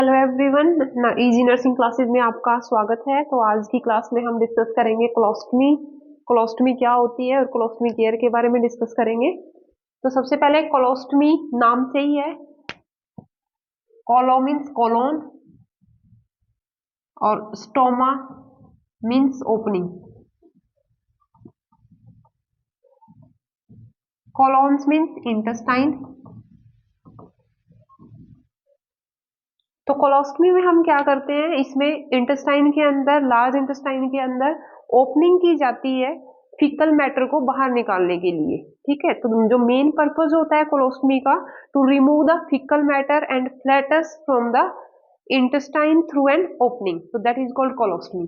Hello everyone, easy nursing classes में आपका स्वागत है। तो आज की क्लास में हम डिस्कस करेंगे कोलोस्टमी। कोलोस्टमी क्या होती है और कोलोस्टमी केयर के बारे में डिस्कस करेंगे। तो सबसे पहले कोलोस्टमी नाम से ही है, कोलो मीन्स कोलोन और stoma means opening. Colons means intestine. तो कोलोस्टमी में हम क्या करते हैं, इसमें इंटेस्टाइन के अंदर, लार्ज इंटेस्टाइन के अंदर ओपनिंग की जाती है फीकल मैटर को बाहर निकालने के लिए। ठीक है, तो जो मेन पर्पस होता है कोलोस्टमी का, to remove the faecal matter and flatus from the intestine through an opening, तो दैट इज कॉल्ड कोलोस्टमी।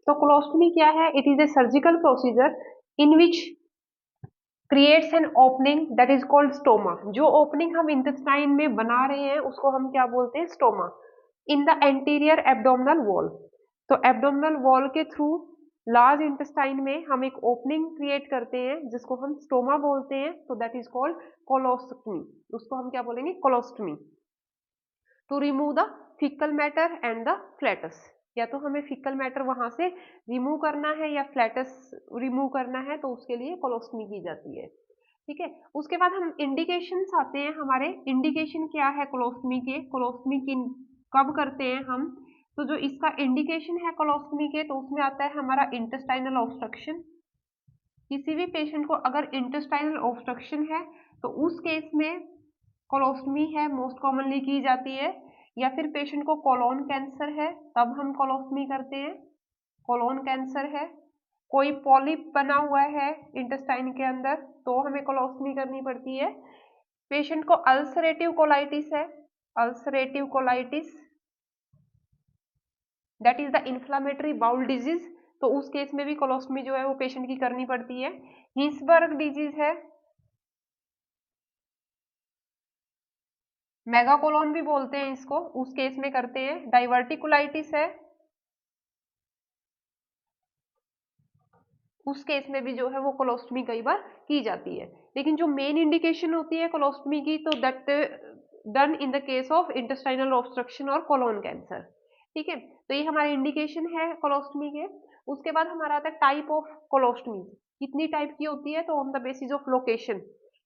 तो कोलोस्टमी क्या है? It is a surgical procedure in which creates an opening that is called stoma. जो opening हम intestine में बना रहे हैं उसको हम क्या बोलते हैं? Stoma. In the anterior abdominal wall, तो एब्डोमिनल वॉल के थ्रू लार्ज इंटेस्टाइन में हम एक ओपनिंग क्रिएट करते हैं जिसको हम स्टोमा बोलते हैं, तो दैट इज कॉल्ड कोलोस्टमी। उसको हम क्या बोलेंगे? Colostomy. To remove the faecal matter and the flatus, या तो हमें फीकल मैटर वहां से रिमूव करना है या फ्लैटस रिमूव करना है, तो उसके लिए कोलोस्टमी की जाती है। ठीक है, उसके बाद हम इंडिकेशंस आते हैं हमारे। इंडिकेशन क्या है कोलोस्टमी के? कोलोस्टमी किन कब करते हैं हम? तो जो इसका इंडिकेशन है कोलोस्टमी के, तो उसमें आता है हमारा इंटेस्टाइनल ऑब्स्ट्रक्शन। किसी भी पेशेंट को अगर इंटेस्टाइनल ऑब्स्ट्रक्शन है तो उस केस में कोलोस्टमी है मोस्ट कॉमनली की जाती है। या फिर पेशेंट को कोलोन कैंसर है तब हम कोलोस्टमी करते हैं। कोलोन कैंसर है, कोई पॉलिप बना हुआ है इंटेस्टाइन के अंदर, तो हमें कोलोस्टमी करनी पड़ती है। पेशेंट को अल्सरेटिव कोलाइटिस है, ulcerative colitis that is the inflammatory bowel disease, तो उस केस में भी कोलोस्टमी जो है वो पेशेंट की करनी पड़ती है। हिंसबर्ग डिजीज है, मेगाकोलोन भी बोलते हैं इसको, उस केस में करते हैं। डाइवर्टिकुलाइटिस है, उस केस में भी जो है वो कोलोस्टमी कई बार की जाती है। लेकिन जो मेन इंडिकेशन होती है कोलोस्टमी की, तो that done in the case of intestinal obstruction और कोलोन कैंसर। ठीक है, तो ये हमारे इंडिकेशन है कोलोस्टमी के। उसके बाद हमारा आता है टाइप ऑफ कोलोस्टमी। कितनी टाइप की होती है? तो on the basis of location,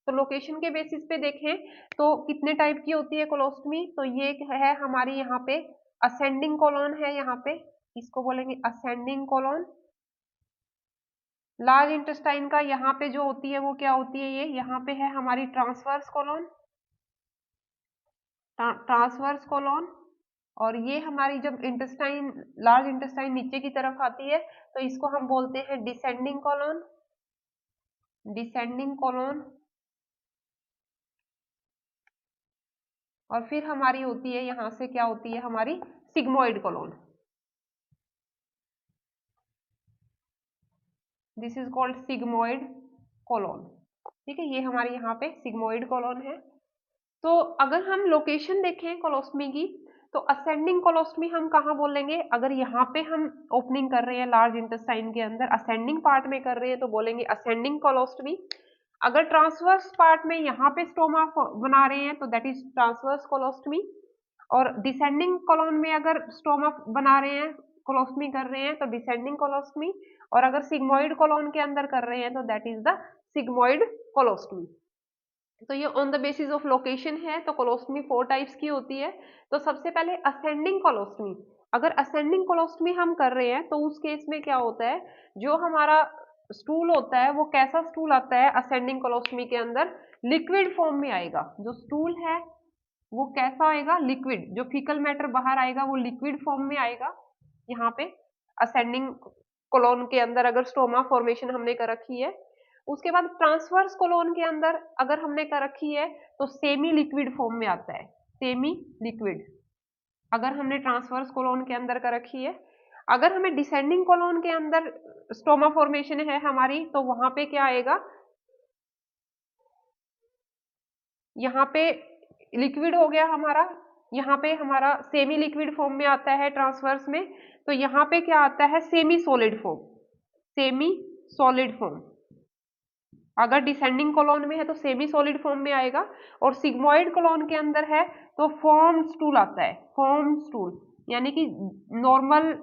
तो लोकेशन के बेसिस पे देखें तो कितने टाइप की होती है कोलोस्टमी। तो ये है हमारी यहाँ पे असेंडिंग कोलोन है, यहाँ पे इसको बोलेंगे असेंडिंग कोलोन। लार्ज इंटेस्टाइन का यहाँ पे जो होती है वो क्या होती है? ये यहाँ पे है हमारी ट्रांसवर्स कोलोन, ट्रांसवर्स कोलोन। और ये हमारी जब इंटेस्टाइन, लार्ज इंटेस्टाइन नीचे की तरफ आती है तो इसको हम बोलते हैं डिसेंडिंग कोलोन, डिसेंडिंग कोलोन। और फिर हमारी होती है यहाँ से क्या होती है? हमारी sigmoid colon, this is called sigmoid colon. ठीक है, ये हमारी यहाँ पे सिग्मोइड कोलोन है। तो अगर हम लोकेशन देखें कोलोस्टमी की, तो असेंडिंग कोलोस्टमी हम कहाँ बोलेंगे? अगर यहाँ पे हम ओपनिंग कर रहे हैं लार्ज इंटेस्टाइन के अंदर, असेंडिंग पार्ट में कर रहे हैं, तो बोलेंगे असेंडिंग कोलोस्टमी। अगर ट्रांसवर्स पार्ट में यहाँ पे स्टोमा बना रहे हैं तो दैट इज ट्रांसवर्स कोलोस्टमी। और डिसेंडिंग कोलोन में अगर स्टोमा बना रहे हैं, कोलोस्टमी कर रहे हैं, तो डिसेंडिंग कोलोस्टमी। और अगर सिग्मोइड कोलोन के अंदर कर रहे हैं तो that is the sigmoid colostomy. तो ये on the basis of location है। तो कोलोस्टमी 4 टाइप्स की होती है। तो सबसे पहले असेंडिंग कोलोस्टमी। अगर असेंडिंग कोलोस्टमी हम कर रहे हैं तो उस केस में क्या होता है? जो हमारा स्टूल होता है वो कैसा स्टूल आता है असेंडिंग कोलोस्टमी के अंदर? लिक्विड फॉर्म में आएगा। जो स्टूल है वो कैसा आएगा? लिक्विड। जो फीकल मैटर बाहर आएगा वो लिक्विड फॉर्म में आएगा। यहाँ पे असेंडिंग कोलोन के अंदर अगर स्टोमा फॉर्मेशन हमने कर रखी है। उसके बाद ट्रांसवर्स कोलोन के अंदर अगर हमने कर रखी है तो सेमी लिक्विड फॉर्म में आता है, सेमी लिक्विड, अगर हमने ट्रांसवर्स कोलोन के अंदर कर रखी है। अगर हमें डिसेंडिंग कोलोन के अंदर स्टोमा फॉर्मेशन है हमारी, तो वहां पे क्या आएगा? यहाँ पे लिक्विड हो गया हमारा, यहाँ पे हमारा सेमी लिक्विड फॉर्म में आता है ट्रांसवर्स में, तो यहाँ पे क्या आता है? Semi solid form, semi solid form. अगर डिसेंडिंग कॉलम में है तो सेमी सॉलिड फॉर्म में आएगा, और सिग्मोइड कॉलम के अंदर है तो फॉर्म स्टूल आता है, फॉर्म स्टूल, यानी कि नॉर्मल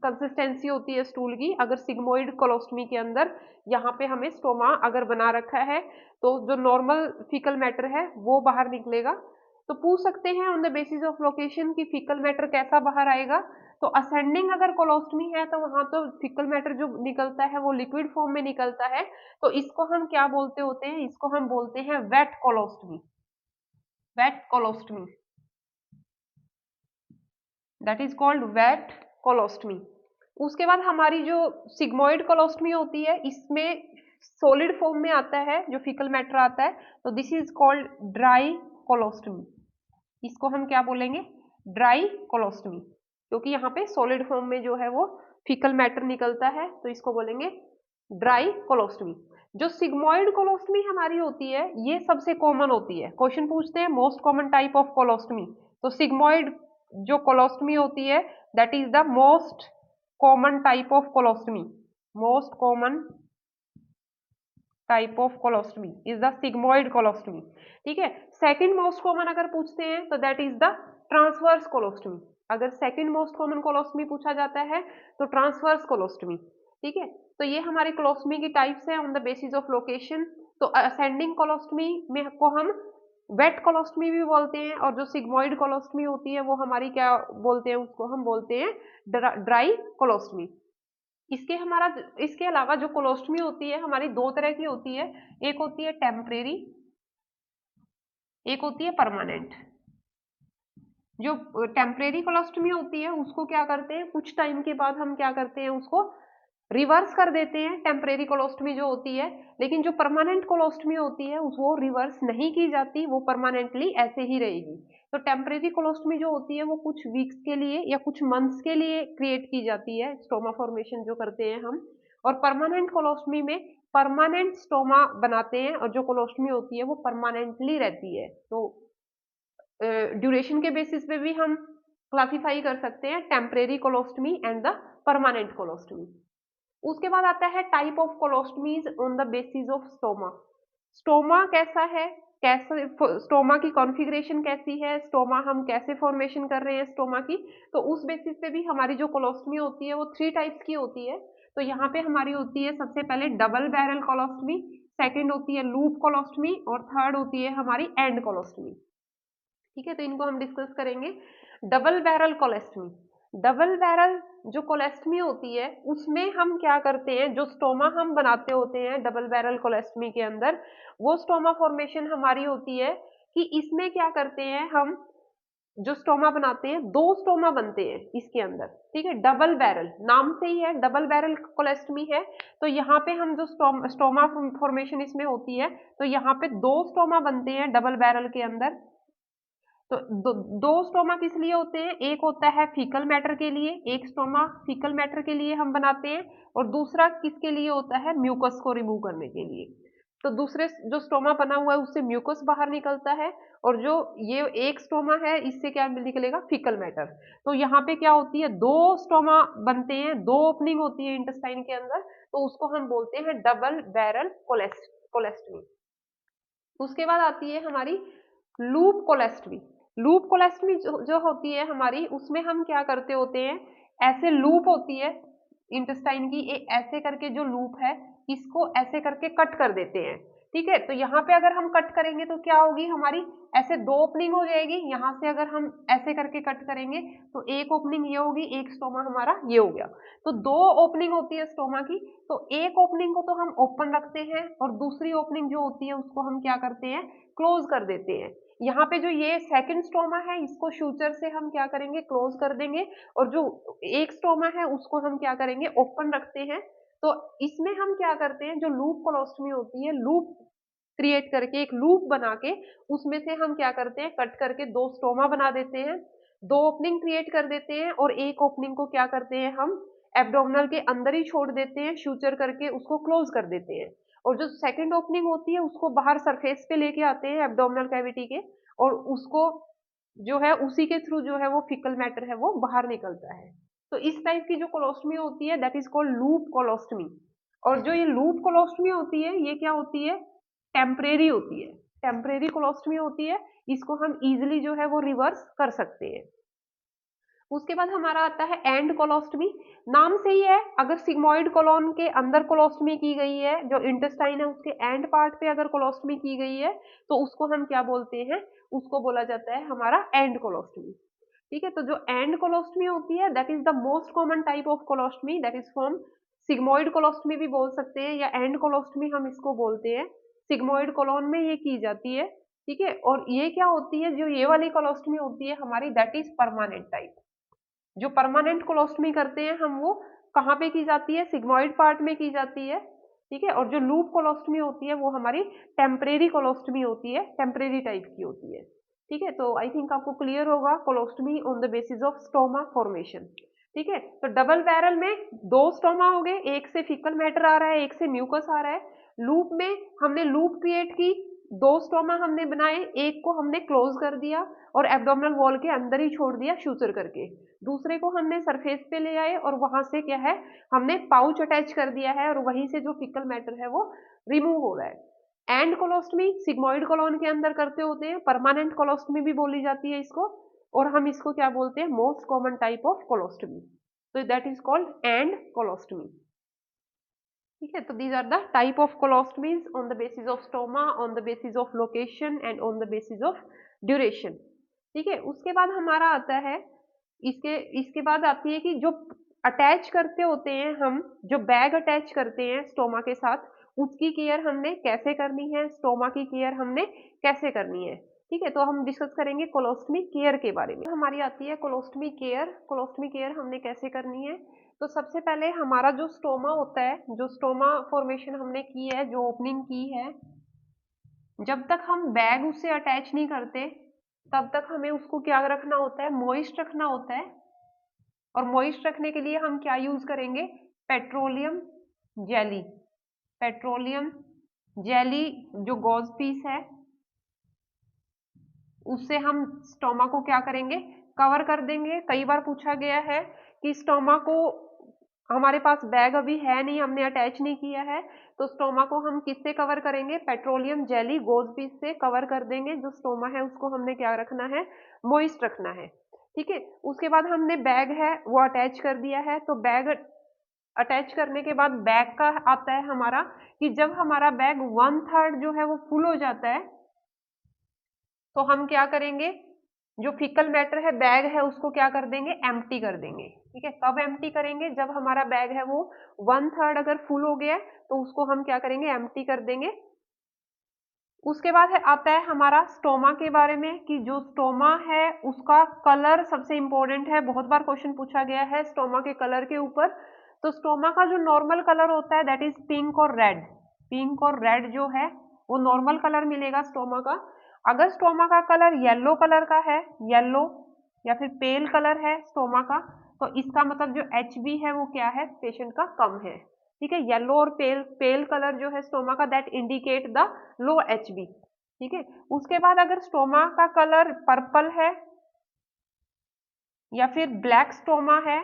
कंसिस्टेंसी होती है स्टूल की। अगर सिग्मोइड कोलोस्टमी के अंदर यहाँ पे हमें स्टोमा अगर बना रखा है तो जो नॉर्मल फीकल मैटर है वो बाहर निकलेगा। तो पूछ सकते हैं on the basis of location कि फीकल मैटर कैसा बाहर आएगा। तो असेंडिंग अगर कोलोस्टमी है तो वहां तो फीकल मैटर जो निकलता है वो लिक्विड फॉर्म में निकलता है, तो इसको हम क्या बोलते होते हैं, इसको हम बोलते हैं wet colostomy, wet colostomy, that is called wet colostomy. उसके बाद हमारी जो सिग्मोइड कोलोस्टमी होती है इसमें सॉलिड फॉर्म में आता है जो फीकल मैटर आता है, तो this is called dry colostomy. इसको हम क्या बोलेंगे, ड्राई कोलोस्टमी, क्योंकि यहाँ पे सॉलिड फॉर्म में जो है वो फीकल मैटर निकलता है, तो इसको बोलेंगे ड्राई कोलोस्टमी। जो सिग्मोइड कोलोस्टमी हमारी होती है ये सबसे कॉमन होती है। क्वेश्चन पूछते हैं most common type of colostomy, तो सिग्मोइड जो कोलोस्टमी होती है that is the most common type of colostomy, most common type of colostomy is the sigmoid colostomy. ठीक है, सेकंड मोस्ट कॉमन अगर पूछते हैं तो that is the transverse colostomy. अगर सेकंड मोस्ट कॉमन कोलोस्टमी पूछा जाता है तो ट्रांसवर्स कोलोस्टमी। ठीक है, तो ये हमारे कोलोस्टमी की टाइप्स है on the basis of location. तो असेंडिंग कोलोस्टमी में को हम वेट कोलोस्टमी भी बोलते हैं, और जो सिग्मोइड कोलोस्टमी होती है वो हमारी क्या बोलते हैं, उसको हम बोलते हैं ड्राई कोलोस्टमी। इसके अलावा जो कोलोस्टमी होती है हमारी दो तरह की होती है, एक होती है टेम्परेरी, एक होती है परमानेंट। जो टेम्परेरी कोलोस्टमी होती है उसको क्या करते हैं, कुछ टाइम के बाद हम क्या करते हैं, उसको रिवर्स कर देते हैं, टेम्परेरी कोलोस्टमी जो होती है। लेकिन जो परमानेंट कोलोस्टमी होती है वो रिवर्स नहीं की जाती, वो परमानेंटली ऐसे ही रहेगी। तो टेम्परेरी कोलोस्टमी जो होती है वो कुछ वीक्स के लिए या कुछ मंथ्स के लिए क्रिएट की जाती है, स्टोमा फॉर्मेशन जो करते हैं हम। और परमानेंट कोलोस्टमी में परमानेंट स्टोमा बनाते हैं, और जो कोलोस्टमी होती है वो परमानेंटली रहती है। तो ड्यूरेशन के बेसिस पे भी हम क्लासिफाई कर सकते हैं temporary colostomy and the permanent colostomy. उसके बाद आता है type of colostomies on the basis of stoma. Stoma कैसा है, कैसे स्टोमा की कॉन्फ़िगरेशन कैसी है, स्टोमा हम कैसे फॉर्मेशन कर रहे हैं स्टोमा की, तो उस बेसिस पे भी हमारी जो कोलोस्टमी होती है वो 3 टाइप्स की होती है। तो यहाँ पे हमारी होती है सबसे पहले डबल बैरल कोलोस्टमी, सेकंड होती है लूप कोलोस्टमी, और थर्ड होती है हमारी एंड कोलोस्टमी। ठीक है, तो इनको हम डिस्कस करेंगे। डबल बैरल कोलेस्टमी, डबल बैरल जो कोलेस्टमी होती है उसमें हम क्या करते हैं, जो स्टोमा हम बनाते होते हैं डबल बैरल कोलेस्टमी के अंदर, वो स्टोमा फॉर्मेशन हमारी होती है कि इसमें क्या करते हैं हम, जो स्टोमा बनाते हैं दो स्टोमा बनते हैं इसके अंदर। ठीक है, डबल बैरल नाम से ही है, डबल बैरल कोलेस्टमी है। तो यहाँ पे हम जो स्टोमा फॉर्मेशन इसमें होती है, तो यहाँ पे दो स्टोमा बनते हैं डबल बैरल के अंदर। तो दो स्टोमा किस लिए होते हैं, एक होता है फीकल मैटर के लिए, एक स्टोमा फीकल मैटर के लिए हम बनाते हैं, और दूसरा किसके लिए होता है, म्यूकस को रिमूव करने के लिए। तो दूसरे जो स्टोमा बना हुआ है उससे म्यूकस बाहर निकलता है, और जो ये एक स्टोमा है इससे क्या निकलेगा, फीकल मैटर। तो यहाँ पे क्या होती है, दो स्टोमा बनते हैं, दो ओपनिंग होती है इंटेस्टाइन के अंदर, तो उसको हम बोलते हैं डबल बैरल कोलेस्टमी। उसके बाद आती है हमारी लूप कोलेस्टमी। लूप कोलेस्टमी जो होती है हमारी, उसमें हम क्या करते होते हैं, ऐसे लूप होती है इंटेस्टाइन की, ऐसे करके जो लूप है इसको ऐसे करके कट कर देते हैं। ठीक है, तो यहाँ पे अगर हम कट करेंगे तो क्या होगी हमारी, ऐसे दो ओपनिंग हो जाएगी। यहाँ से अगर हम ऐसे करके कट करेंगे तो एक ओपनिंग ये होगी, एक स्टोमा हमारा ये हो गया। तो दो ओपनिंग होती है स्टोमा की, तो एक ओपनिंग को तो हम ओपन रखते हैं, और दूसरी ओपनिंग जो होती है उसको हम क्या करते हैं, क्लोज कर देते हैं। यहाँ पे जो ये सेकंड स्टोमा है इसको शूचर से हम क्या करेंगे, क्लोज कर देंगे, और जो एक स्टोमा है उसको हम क्या करेंगे, ओपन रखते हैं। तो इसमें हम क्या करते हैं, जो लूप कोलोस्टमी होती है, लूप क्रिएट करके एक लूप बना के उसमें से हम क्या करते हैं, कट करके दो स्टोमा बना देते हैं, दो ओपनिंग क्रिएट कर देते हैं, और एक ओपनिंग को क्या करते हैं हम एब्डोमिनल के अंदर ही छोड़ देते हैं, शूचर करके उसको क्लोज कर देते हैं। और जो सेकंड ओपनिंग होती है उसको बाहर सरफेस पे लेके आते हैं एब्डोमिनल कैविटी के, और उसको जो है उसी के थ्रू जो है वो फीकल मैटर है वो बाहर निकलता है। तो इस टाइप की जो कोलोस्टमी होती है that is called loop colostomy. और जो ये लूप कोलोस्टमी होती है ये क्या होती है, टेम्परेरी होती है, टेम्परेरी कोलोस्टमी होती है, इसको हम इजिली जो है वो रिवर्स कर सकते हैं। उसके बाद हमारा आता है एंड कोलोस्टमी। नाम से ही है, अगर सिग्मोइड कोलोन के अंदर कोलोस्टमी की गई है, जो इंटेस्टाइन है उसके एंड पार्ट पे अगर कोलोस्टमी की गई है तो उसको हम क्या बोलते हैं, उसको बोला जाता है हमारा एंड कोलोस्टमी। ठीक है, तो जो एंड कोलोस्टमी होती है that is the most common type of colostomy, that is from sigmoid colostomy भी बोल सकते हैं या एंड कोलोस्टमी हम इसको बोलते हैं। सिग्मोइड कोलोन में ये की जाती है। ठीक है, और ये क्या होती है, जो ये वाली कोलोस्टमी होती है हमारी दैट इज परमानेंट टाइप। जो परमानेंट कोलोस्टमी करते हैं हम वो कहाँ पे की जाती है, सिग्मोइड पार्ट में की जाती है। ठीक है, और जो लूप कोलोस्टमी होती है वो हमारी टेम्परेरी कोलोस्टमी होती है, टेम्परेरी टाइप की होती है। ठीक है, तो आई थिंक आपको क्लियर होगा colostomy on the basis of stoma formation. ठीक है, तो डबल बैरल में दो स्टोमा हो गए, एक से फीकल मैटर आ रहा है, एक से म्यूकस आ रहा है। लूप में हमने लूप क्रिएट की, दो स्टोमा हमने बनाए, एक को हमने क्लोज कर दिया और एब्डोमिनल वॉल के अंदर ही छोड़ दिया शूचर करके, दूसरे को हमने सरफेस पे ले आए और वहां से क्या है हमने पाउच अटैच कर दिया है और वहीं से जो फीकल मैटर है वो रिमूव हो रहा है। एंड कोलोस्टमी सिग्मोइड कोलोन के अंदर करते होते हैं, परमानेंट कोलोस्टमी भी बोली जाती है इसको, और हम इसको क्या बोलते हैं, most common type of colostomy, तो that is called end colostomy. ठीक है, तो these are the type of colostomies on the basis of stoma, on the basis of location and on the basis of duration. ठीक है, उसके बाद हमारा आता है, इसके इसके बाद आती है कि जो अटैच करते होते हैं हम, जो बैग अटैच करते हैं स्टोमा के साथ, उसकी केयर हमने कैसे करनी है, स्टोमा की केयर हमने कैसे करनी है। ठीक है, तो हम डिस्कस करेंगे कोलोस्टमी केयर के बारे में। हमारी आती है कोलोस्टमी केयर। कोलोस्टमी केयर हमने कैसे करनी है, तो सबसे पहले हमारा जो स्टोमा होता है, जो स्टोमा फॉर्मेशन हमने की है, जो ओपनिंग की है, जब तक हम बैग उससे अटैच नहीं करते तब तक हमें उसको क्या रखना होता है, मॉइस्ट रखना होता है। और मॉइस्ट रखने के लिए हम क्या यूज करेंगे, पेट्रोलियम जेली। पेट्रोलियम जेली जो गॉज पीस है उससे हम स्टोमा को क्या करेंगे, कवर कर देंगे। कई बार पूछा गया है कि स्टोमा को, हमारे पास बैग अभी है नहीं, हमने अटैच नहीं किया है, तो स्टोमा को हम किससे कवर करेंगे, पेट्रोलियम जेली गोज पीस से कवर कर देंगे। जो स्टोमा है उसको हमने क्या रखना है, मॉइस्ट रखना है। ठीक है, उसके बाद हमने बैग है वो अटैच कर दिया है, तो बैग अटैच करने के बाद बैग का आता है हमारा कि जब हमारा बैग 1/3 जो है वो फुल हो जाता है तो हम क्या करेंगे, जो फीकल मैटर है बैग है उसको क्या कर देंगे, एम्प्टी कर देंगे। ठीक है, कब एम्प्टी करेंगे, जब हमारा बैग है वो 1/3 अगर फुल हो गया तो उसको हम क्या करेंगे, एम्प्टी कर देंगे। उसके बाद है आता है हमारा स्टोमा के बारे में कि जो स्टोमा है उसका कलर सबसे इंपॉर्टेंट है, बहुत बार क्वेश्चन पूछा गया है स्टोमा के कलर के ऊपर। तो स्टोमा का जो नॉर्मल कलर होता है दैट इज पिंक और रेड। पिंक और रेड जो है वो नॉर्मल कलर मिलेगा स्टोमा का। अगर स्टोमा का कलर येलो कलर का है, येलो या फिर पेल कलर है स्टोमा का, तो इसका मतलब जो HB है वो क्या है, पेशेंट का कम है। ठीक है, येलो और पेल पेल कलर जो है स्टोमा का that indicate the low HB। ठीक है, उसके बाद अगर स्टोमा का कलर पर्पल है या फिर ब्लैक स्टोमा है,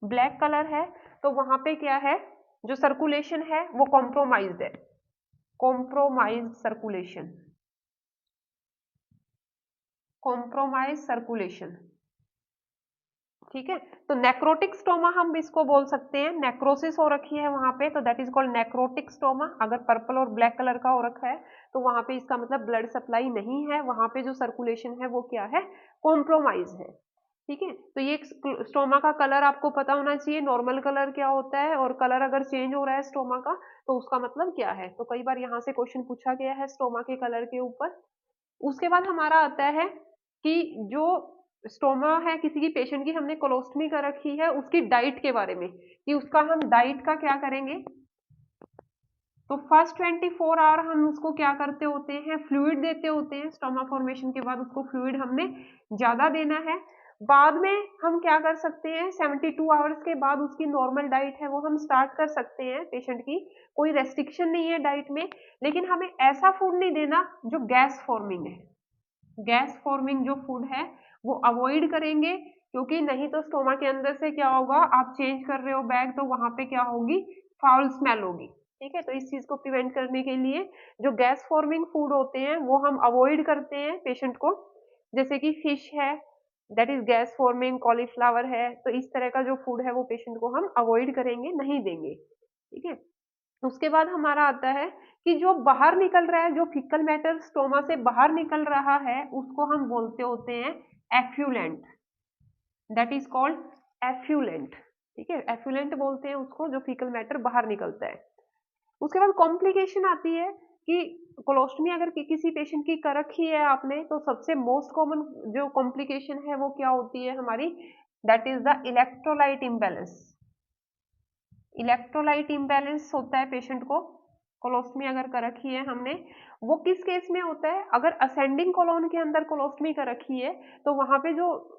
ब्लैक कलर है, तो वहां पे क्या है, जो सर्कुलेशन है वो कॉम्प्रोमाइज्ड है, कॉम्प्रोमाइज सर्कुलेशन, कॉम्प्रोमाइज सर्कुलेशन। ठीक है, तो नेक्रोटिक स्टोमा हम इसको बोल सकते हैं, नेक्रोसिस हो रखी है वहां पे तो that is called necrotic stoma. अगर पर्पल और ब्लैक कलर का हो रखा है तो वहां पे इसका मतलब ब्लड सप्लाई नहीं है, वहां पे जो सर्कुलेशन है वो क्या है, कॉम्प्रोमाइज है। ठीक है, तो ये स्टोमा का कलर आपको पता होना चाहिए, नॉर्मल कलर क्या होता है और कलर अगर चेंज हो रहा है स्टोमा का तो उसका मतलब क्या है। तो कई बार यहाँ से क्वेश्चन पूछा गया है स्टोमा के कलर के ऊपर। उसके बाद हमारा आता है कि जो स्टोमा है किसी की पेशेंट की, हमने कोलोस्टमी कर रखी है, उसकी डाइट के बारे में कि उसका हम डाइट का क्या करेंगे। तो फर्स्ट 24 आवर हम उसको क्या करते होते हैं, फ्लूइड देते होते हैं। स्टोमा फॉर्मेशन के बाद उसको फ्लूइड हमने ज्यादा देना है। बाद में हम क्या कर सकते हैं, 72 आवर्स के बाद उसकी नॉर्मल डाइट है वो हम स्टार्ट कर सकते हैं पेशेंट की, कोई रेस्ट्रिक्शन नहीं है डाइट में। लेकिन हमें ऐसा फूड नहीं देना जो गैस फॉर्मिंग है, गैस फॉर्मिंग जो फूड है वो अवॉइड करेंगे, क्योंकि नहीं तो स्टोमा के अंदर से क्या होगा, आप चेंज कर रहे हो बैग तो वहां पे क्या होगी, फाउल स्मेल होगी। ठीक है, तो इस चीज को प्रिवेंट करने के लिए जो गैस फॉर्मिंग फूड होते हैं वो हम अवॉइड करते हैं पेशेंट को, जैसे कि फिश है, that is gas forming, cauliflower है, तो इस तरह का जो फूड है वो पेशेंट को हम अवॉइड करेंगे, नहीं देंगे। ठीक है, उसके बाद हमारा आता है कि जो बाहर निकल रहा है, जो फीकल मैटर स्टोमा से बाहर निकल रहा है, उसको हम बोलते होते हैं एफ्यूलेंट, दैट इज कॉल्ड एफ्यूलेंट। ठीक है, एफ्यूलेंट बोलते हैं उसको जो फीकल मैटर बाहर निकलता है। उसके बाद कॉम्प्लिकेशन आती है कि कोलोस्टमी अगर किसी पेशेंट की कर रखी है आपने, तो सबसे मोस्ट कॉमन जो कॉम्प्लिकेशन है वो क्या होती है हमारी, that is the electrolyte imbalance. Electrolyte imbalance होता है पेशेंट को, कोलोस्टमी अगर कर रखी है हमने। वो किस केस में होता है, अगर असेंडिंग कोलोन के अंदर कोलोस्टमी कर रखी है तो वहां पे जो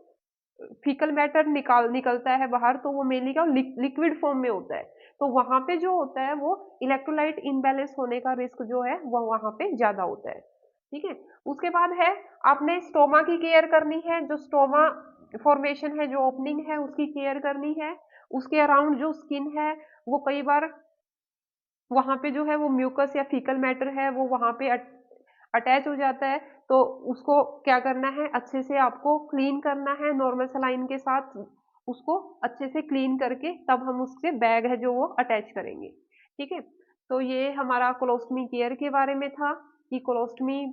फीकल मैटर निकलता है बाहर, तो वो मेनली क्या लिक्विड फॉर्म में होता है, तो वहां पे जो होता है वो इलेक्ट्रोलाइट इम्बैलेंस होने का रिस्क जो है वो वहां पे ज्यादा होता है। ठीक है, उसके बाद है आपने स्टोमा की केयर करनी है, जो स्टोमा फॉर्मेशन है, जो ओपनिंग है उसकी केयर करनी है। उसके अराउंड जो स्किन है वो कई बार वहां पे जो है वो म्यूकस या फीकल मैटर है वो वहां पे अटैच हो जाता है, तो उसको क्या करना है, अच्छे से आपको क्लीन करना है नॉर्मल सलाइन के साथ, उसको अच्छे से क्लीन करके तब हम उससे बैग है जो वो अटैच करेंगे। ठीक है, तो ये हमारा कोलोस्टमी केयर के बारे में था कि कोलोस्टमी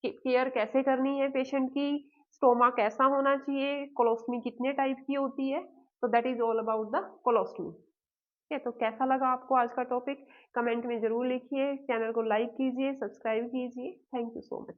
केयर कैसे करनी है पेशेंट की, स्टोमा कैसा होना चाहिए, कोलोस्टमी कितने टाइप की होती है, तो that is all about the colostomy. ठीक है, तो कैसा लगा आपको आज का टॉपिक, कमेंट में जरूर लिखिए, चैनल को लाइक कीजिए, सब्सक्राइब कीजिए। Thank you so much.